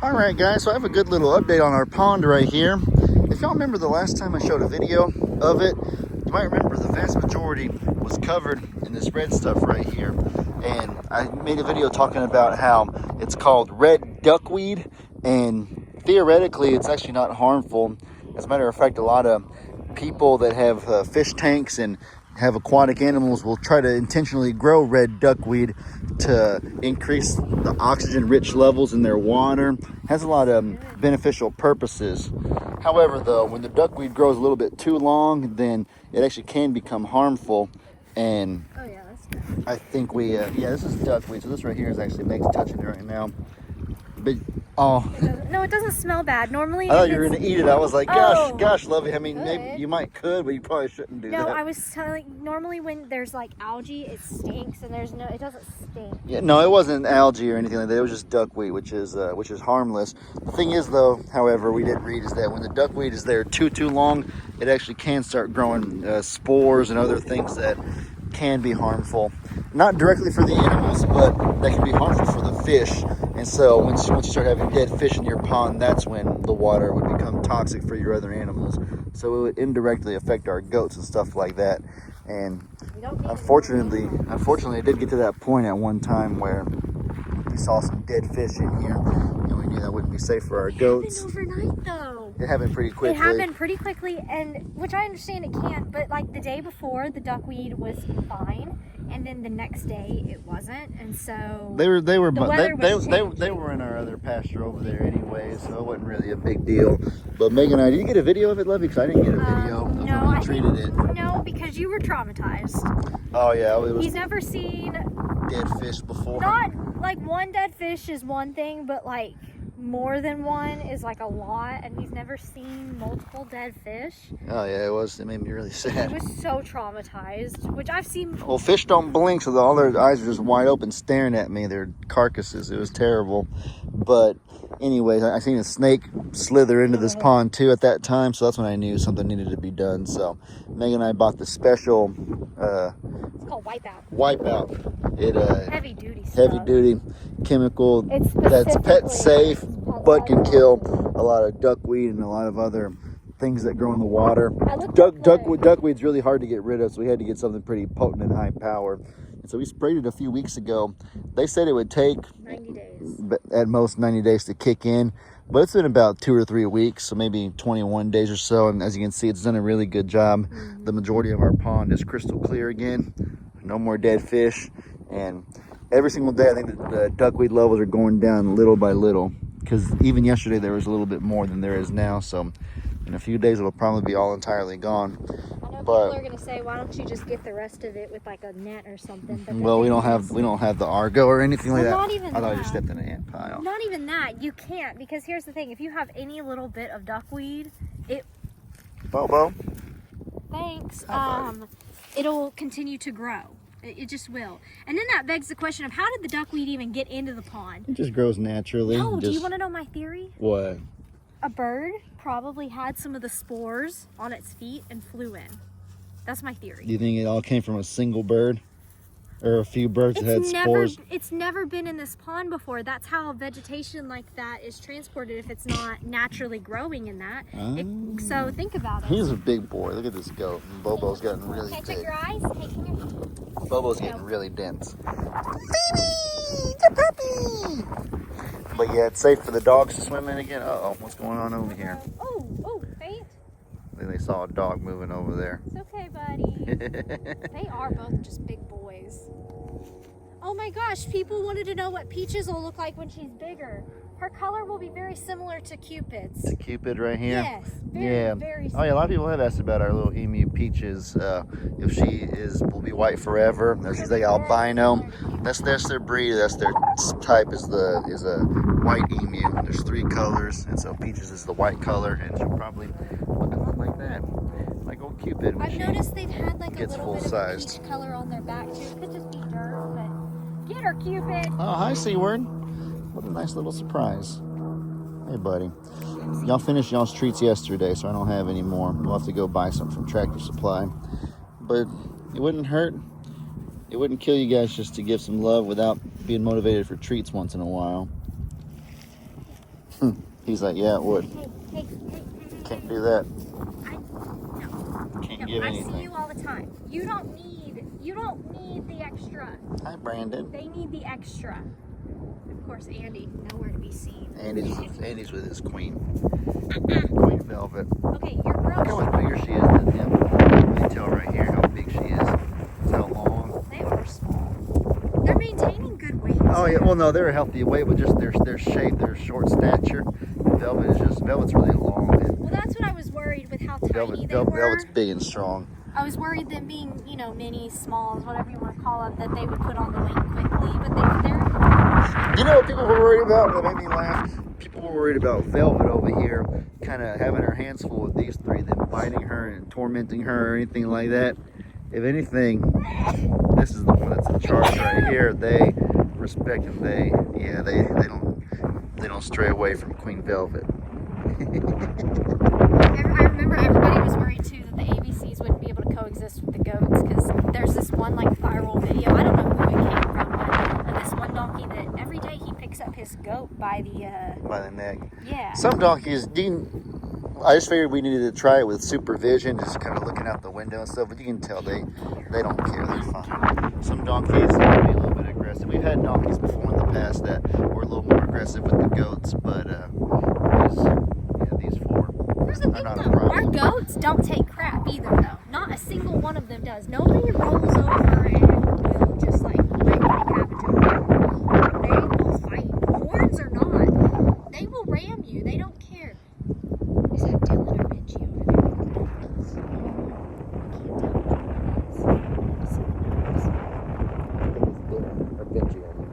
Alright guys, so I have a good little update on our pond right here. If y'all remember the last time I showed a video of it, you might remember the vast majority was covered in this red stuff right here. And I made a video talking about how it's called red duckweed, and theoretically it's actually not harmful. As a matter of fact, a lot of people that have fish tanks and have aquatic animals will try to intentionally grow red duckweed to increase the oxygen rich levels in their water. Has a lot of beneficial purposes. However, though, when the duckweed grows a little bit too long, then it actually can become harmful. And oh yeah, that's good. I think we this is duckweed, so this right here is actually Meg's touching it right now. But No, it doesn't smell bad. Normally, I thought you were gonna eat it. I was like, gosh, Lovey. I mean, good. maybe you might could, but you probably shouldn't do that. No, I was telling. Normally, when there's like algae, it stinks, and it doesn't stink. Yeah, no, it wasn't algae or anything like that. It was just duckweed, which is harmless. The thing is, though, however, we did read is that when the duckweed is there too long, it actually can start growing spores and other things that can be harmful. Not directly for the animals, but that can be harmful for the fish. And so once you start having dead fish in your pond, that's when the water would become toxic for your other animals. So it would indirectly affect our goats and stuff like that. And unfortunately, it did get to that point at one time where we saw some dead fish in here, and we knew that wouldn't be safe for our goats. It happened overnight, though. It happened pretty quickly. It happened pretty quickly, and which I understand it can, but like the day before, the duckweed was fine, and then the next day it wasn't, and so they were they were in our other pasture over there anyway, so it wasn't really a big deal. But Megan and I, did you get a video of it, Lovey? Because I didn't get a video of no, when we treated it. No, because you were traumatized. Oh yeah, it was. He's never seen dead fish before. Not like one dead fish is one thing, but like more than one is like a lot, and he's never seen multiple dead fish. Oh yeah, it made me really sad. He was so traumatized, which I've seen. Well, fish don't blink, so all their eyes are just wide open staring at me. Their carcasses. It was terrible. But anyways, I seen a snake slither into this pond too at that time, so that's when I knew something needed to be done. So Megan and I bought the special it's called Wipeout. Wipeout. It heavy duty stuff. Heavy duty chemical It's that's pet safe, but can kill a lot of duckweed and a lot of other things that grow in the water. Duckweed's really hard to get rid of, so we had to get something pretty potent and high power. And so we sprayed it a few weeks ago. They said it would take 90 days. At most 90 days to kick in, but it's been about 2 or 3 weeks, so maybe 21 days or so. And as you can see, it's done a really good job. The majority of our pond is crystal clear again. No more dead fish, and every single day I think the duckweed levels are going down little by little, because even yesterday there was a little bit more than there is now. So in a few days it'll probably be all entirely gone. I know people are gonna say, why don't you just get the rest of it with like a net or something? But well, we don't have the Argo or anything like that. Not even I thought I that. just stepped in an ant pile. Not even that. You can't, because here's the thing: if you have any little bit of duckweed, Bobo. Thanks. It'll continue to grow. It just will. And then that begs the question of, how did the duckweed even get into the pond? It just grows naturally. No, do you want to know my theory? What? A bird probably had some of the spores on its feet and flew in. That's my theory. Do you think it all came from a single bird? Or a few birds that had spores? It's never been in this pond before. That's how vegetation like that is transported if it's not naturally growing in that. So think about it. He's a big boy. Look at this goat. Bobo's getting really Can I big. check your eyes? Hey, come here. Bobo's getting really dense. Baby! The puppy! But yeah, it's safe for the dogs to swim in again. Uh-oh, what's going on over here? Oh, faint. I think they saw a dog moving over there. It's okay, buddy. They are both just big boys. Oh my gosh, people wanted to know what Peaches will look like when she's bigger. Her color will be very similar to Cupid's. The Cupid right here? Yes, very similar. Oh yeah, a lot of people have asked about our little emu Peaches. If she will be white forever, or she's like albino. That's their breed. That's their type is a white emu. There's 3 colors, and so Peaches is the white color, and she'll probably look a lot like that, like old Cupid. I've noticed they've had like a gets little bit of full-sized. peach color on their back too. It could just be dirt, but get her, Cupid. Oh, hi, Seaward. What a nice little surprise. Hey, buddy. Y'all finished y'all's treats yesterday, so I don't have any more. We'll have to go buy some from Tractor Supply. But it wouldn't hurt. It wouldn't kill you guys just to give some love without being motivated for treats once in a while. He's like, yeah, it would. Hey. Can't do that. No. Can't give I anything. see you all the time. You don't need the extra. Hi, Brandon. They need the extra. Of course, Andy, nowhere to be seen. Andy's with his queen. Queen Velvet. Okay, you're gross. Look how much bigger she is than him. You can tell right here how big she is. It's how long. They are small. They're maintaining good weight. Oh yeah, well no, they're a healthy weight, but just their shape, their short stature. Velvet's really long. Well, that's what I was worried with how tiny they were. Velvet's big and strong. I was worried them being, mini, smalls, whatever you want to call them, that they would put on the weight quickly, but they're You know what people were worried about? That made me laugh. People were worried about Velvet over here, kind of having her hands full with these three, them biting her and tormenting her or anything like that. If anything, this is the one that's in charge right here. They respect him. They don't stray away from Queen Velvet. I remember everybody was worried too that the ABCs wouldn't be able to coexist with the goats, because there's this one viral video, I don't know who it came from, but this one donkey that every day he picks up his goat by the neck. Yeah. Some donkeys, I just figured we needed to try it with supervision, just kind of looking out the window and stuff, but you can tell they don't care, they're fine. Some donkeys can be a little bit aggressive. We've had donkeys before in the past that were a little more aggressive with the goats, but these four Here's the are thing not a though, problem. our goats don't take crap either though. Not a single one of them does. Nobody rolls over and will just like cabbage over. They will fight. Horns or not, they will ram you. They don't care. Is that Dylan or Benji over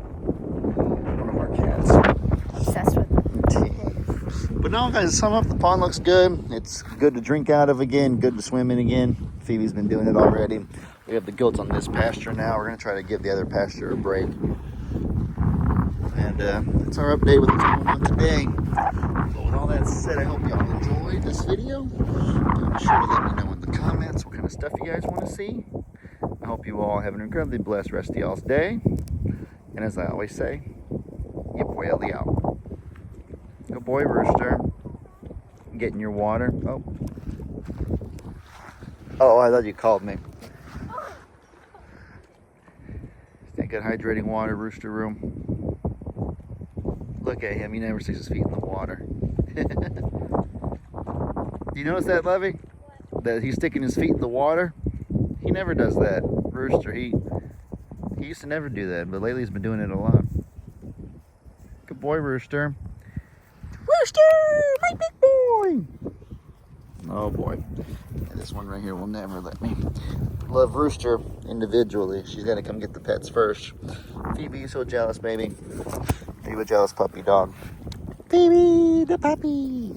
One of our cats. there? Obsessed with them. But no, guys, to sum up, the pond looks good. It's good to drink out of again, good to swim in again. Phoebe's been doing it already. We have the goats on this pasture now. We're going to try to give the other pasture a break. And that's our update with what's going on today. So with all that said, I hope y'all enjoyed this video. Be sure to let me know in the comments what kind of stuff you guys want to see. I hope you all have an incredibly blessed rest of y'all's day. And as I always say, your boy Ellie out. Good boy, Rooster. Getting your water. Oh, I thought you called me. Think good hydrating water, Rooster room. Look at him. He never sticks his feet in the water. Do you notice that, Lovey? That he's sticking his feet in the water? He never does that. Rooster, he used to never do that, but lately he's been doing it a lot. Good boy, Rooster. Rooster, my big boy. Oh boy. Yeah, this one right here will never let me love Rooster individually. She's got to come get the pets first. Phoebe, you're so jealous, baby. Are you a jealous puppy dog? Phoebe, the puppy.